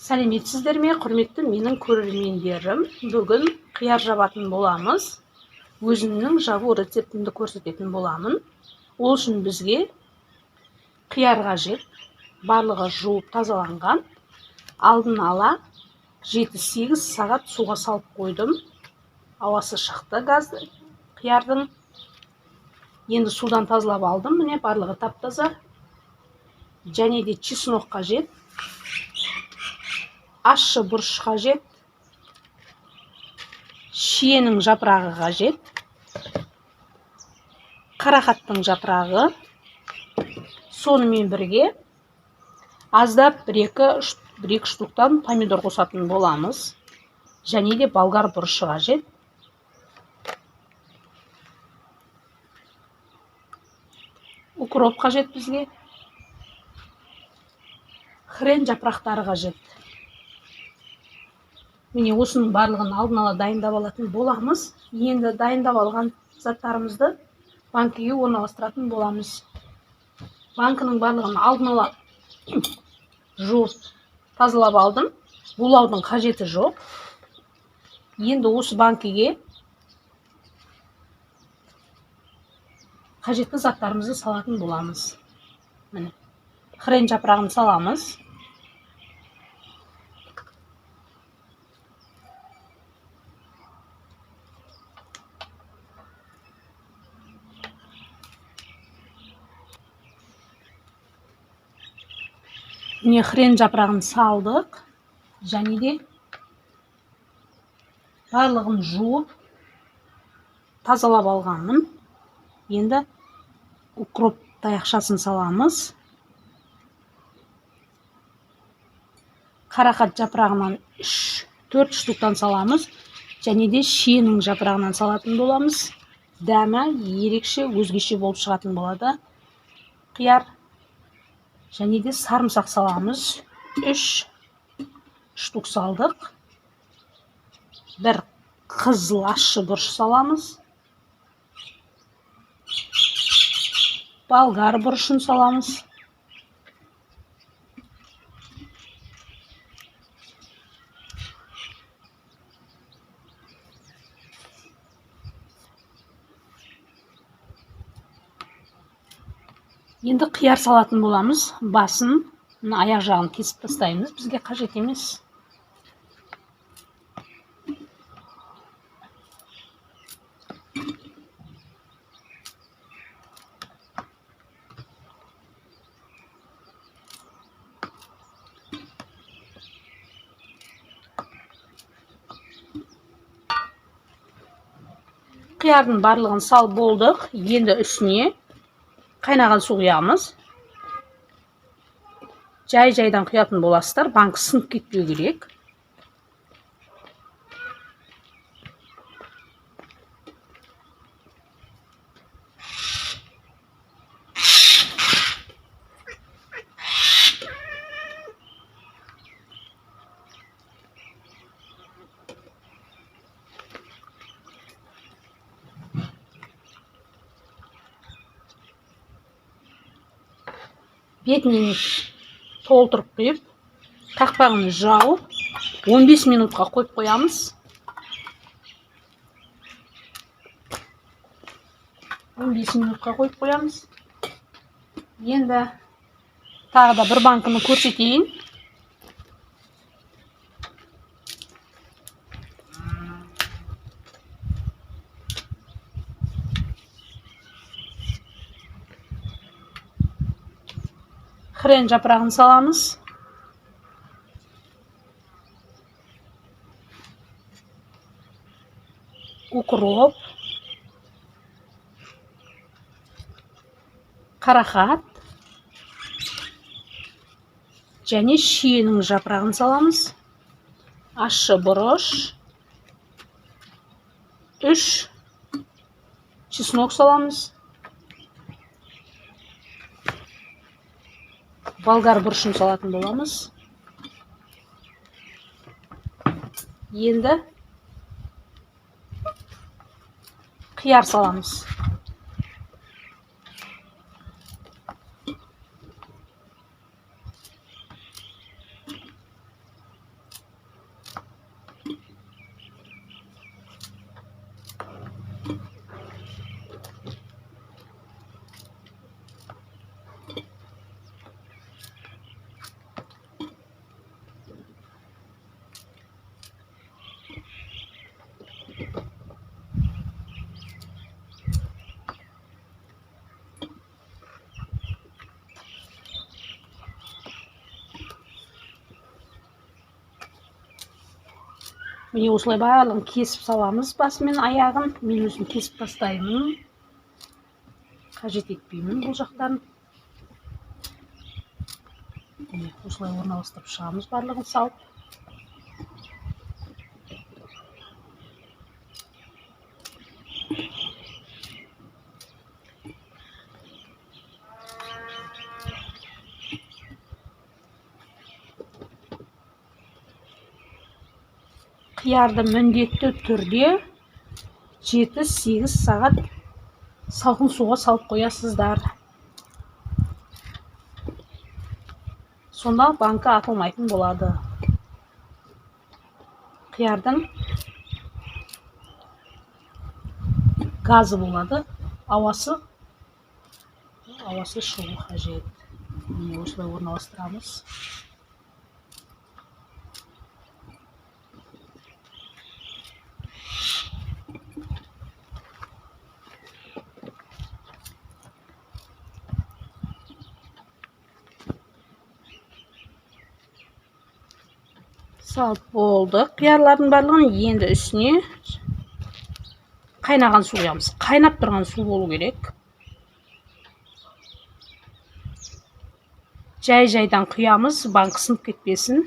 Сәлеметсіздер ме, құрметті менің көрермендерім? Бүгін қияр жабатын боламыз. Өзімнің жабу рецептімді көрсететін боламын. Ол үшін бізге қияр қажет. Барлығы жуып тазаланған. Алдын ала 7-8 сағат суға салып қойдым. Ауасы шықты газды қиярдың. Енді судан тазалап алдым. Міне барлығы тап-таза. Және де чеснок қажет. Ащы бұрыш қажет. Шиенің жапырағы қажет. Қарақаттың жапырағы. Сонымен бірге аздап 1-2 штуктан помидор қосатын боламыз. Және де болгар бұрышы қажет. Укроп қажет бізге. Хрен жапырақтары қажет. Міне осының барлығын алдын ала дайындап алатын боламыз. Енді дайындап алған заттарымызды банкіге орналастыратын боламыз. Банкінің барлығын алдын ала жуып тазалап алдым. Булаудың қажеті жоқ. Енді осы банкіге қажетті заттарымызды салатын боламыз. Міне хрен жапырағын саламыз. Міне хрен жапырағын салдық. Және де барлығын жуып тазалап алғанмын. Енді укроп таяқшасын саламыз. Қарақат жапырағынан 3-4 штуктан саламыз. Және де шиенің жапырағынан салатын боламыз. Дәмі ерекше, өзгеше болып шығатын болады. Қияр. Және де сарымсақ саламыз. 3 штук салдық. 1 қызыл ащы бұрыш саламыз. Болгар бұрышын саламыз. Енді қияр салатын боламыз. Басын, аяқ жағын кесіп тастаймыз. Бізге қажет емес. Қиярдың барлығын салып болдық. Енді үстіне қайнаған су құямыз. Жай-жайдан құятын боласыздар. Банкі сынып кетпеу керек. Бетінен толтырып құйып, қақпағын жауып, 15 минутқа қойып қоямыз. 15 минутқа қойып қоямыз. Енді тағы да бір банкыны көрсетейін. Хрен жапырағын саламыз. Укроп. Қарақат. Және шиенің жапырағын саламыз. Ащы бұрыш. 3 чеснок саламыз. Болгар бұрышын салатын боламыз. Енді қияр саламыз. Міне осылай барлығын кесіп саламыз, басы мен аяғын. Мен өзім кесіп тастаймын. Қажет етпеймін бұл жақтарын. Міне осылай орналастырып шығамыз барлығын салып. Қиярды міндетті түрде 7-8 сағат салқын суға салып қоясыздар. Сонда банка атылмайтын болады. Қиярдың газы болады, ауасы шығу қажет. Міне осылай орналастырамыз. Салып болды. Қиярлардың барлығын енді үстіне қайнаған су құямыз. Қайнап тұрған су болу керек. Жай-жайдан құямыз, банка сынып кетпесін.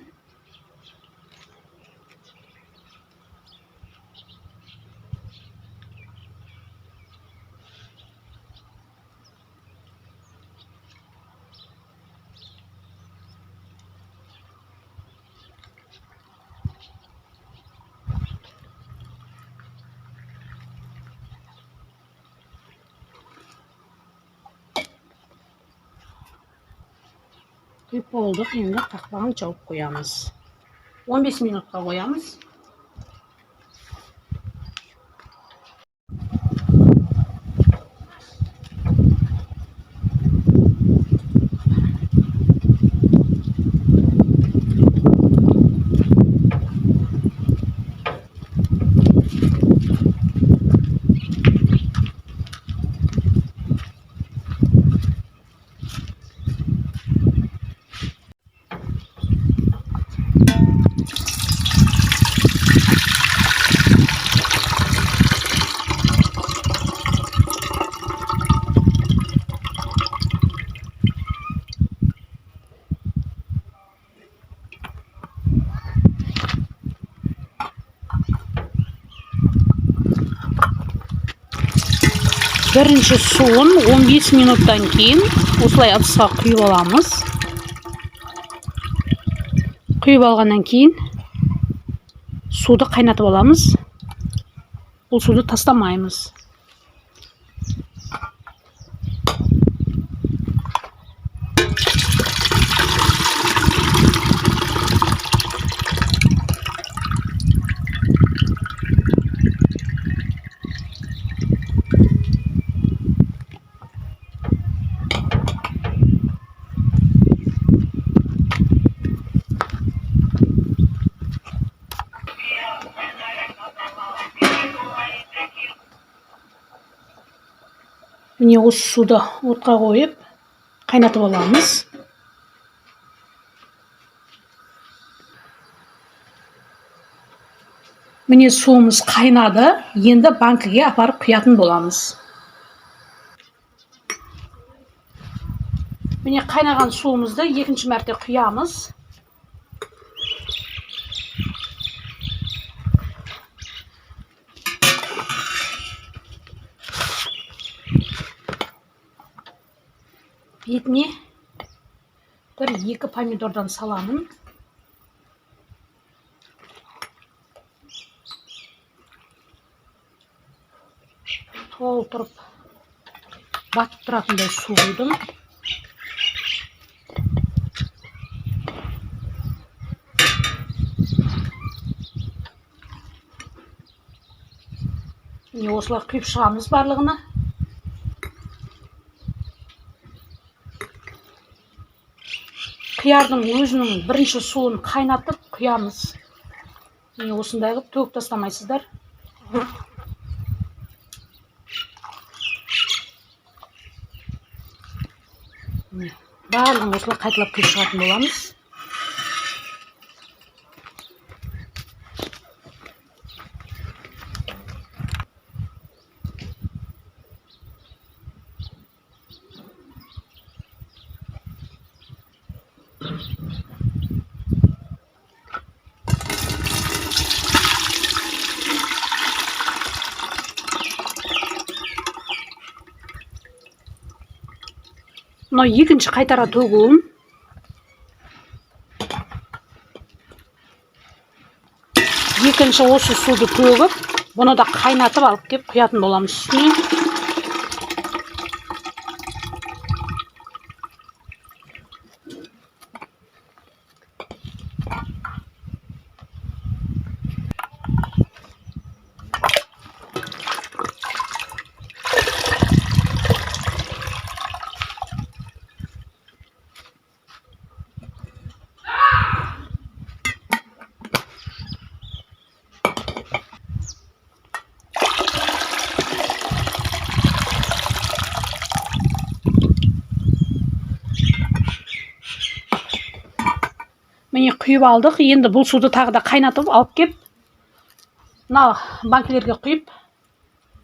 Құйып болдық, енді қақпағын жауып қоямыз. 15 минутқа қоямыз. Бірінші суын 15 минуттан кейін осылай ыдысқа құйып аламыз. Құйып алғаннан кейін суды қайнатып аламыз. Бұл суды тастамаймыз. Міне осы суды отқа қойып, қайнатып аламыз. Міне суымыз қайнады, енді банкіге апарып құятын боламыз. Міне қайнаған суымызды екінші мәрте құямыз. Бетіне 1-2 помидордан саламын. Толтырып батып тұратындай су құйдым. Міне осылай құйып шығамыз барлығына. Қиярдың өзінің бірінші суын қайнатып құямыз. Міне осындай қылып төгіп тастамайсыздар. Барлығын осылай қайталап құйып шығатын боламыз. Мынау екінші қайтара төгуім. Екінші осы суды төгіп, бұны да қайнатып алып кеп құятын боламыз үстіне. Міне құйып алдық. Енді бұл суды тағы да қайнатып алып кеп, мына банкілерге құйып,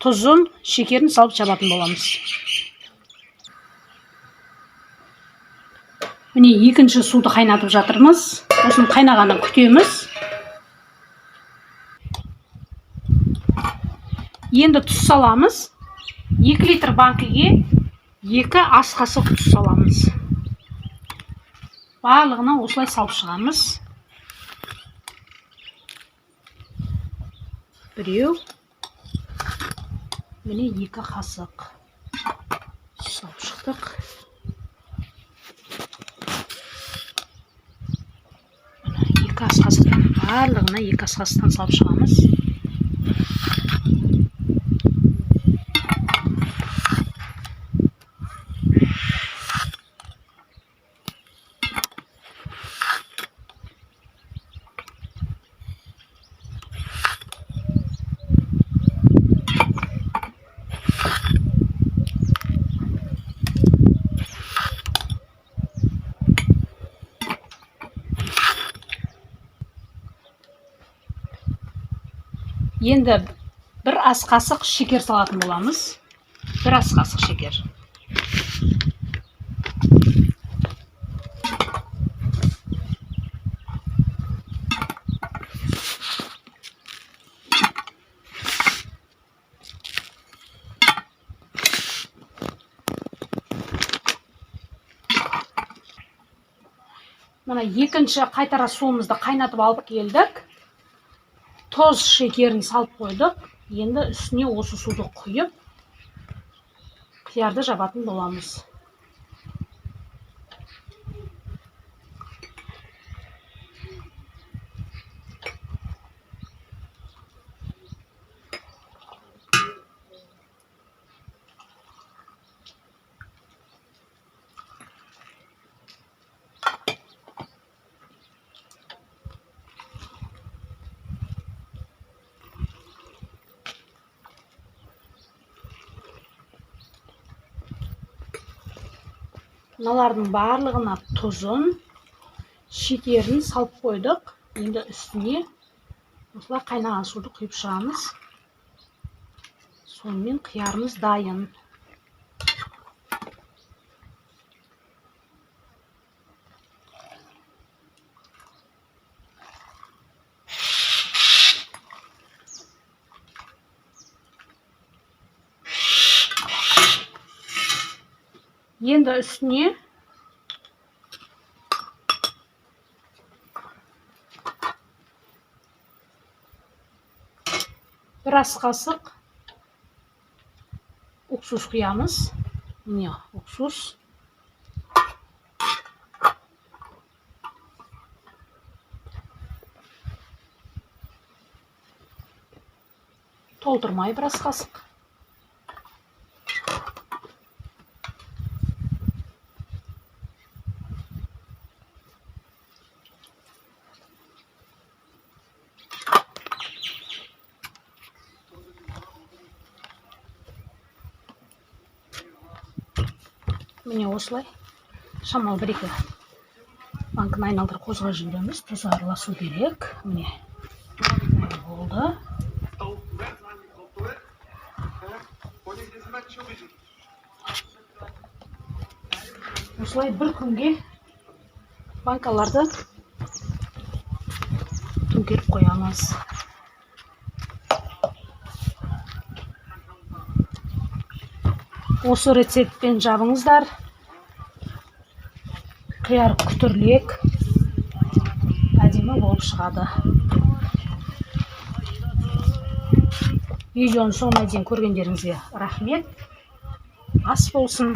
тұзын, шекерін салып жабатын боламыз. Міне екінші суды қайнатып жатырмыз. Осының қайнағанын күтеміз. Енді тұз саламыз. 2 литр банкіге 2 ас қасық тұз саламыз. Барлығына осылай салып шығамыз. Біреу, міне 2 қасық салып шықтық. 2 ас қасықтан, барлығына 2 ас қасықтан салып шығамыз. Енді 1 ас қасық шекер салатын боламыз. 1 ас қасық шекер. Мына екінші қайтара суымызды қайнатып алып келдік. Тоз шекерін салып қойдық. Енді үстіне осы суды құйып, қиярды жабатын боламыз. Мыналардың барлығына тұзын, шекерін салып қойдық. Енді үстіне осылай қайнаған суды құйып шығамыз. Сонымен қиярымыз дайын. Енді үстіне бір ас қасық уксус құямыз. Міне уксус. Толтырмай бір ас қасық. Міне осылай шамалы 1-2 банканы айналдырып қозғап жібереміз. Тұз араласу керек. Міне болды. Осылай 1 күнге банкаларды төңкеріп қоямыз. Осы рецептпен жабыңыздар. қияр күтірлек әдемі болып шығады. Видеоны соңына дейін көргендеріңізге рахмет. Ас болсын.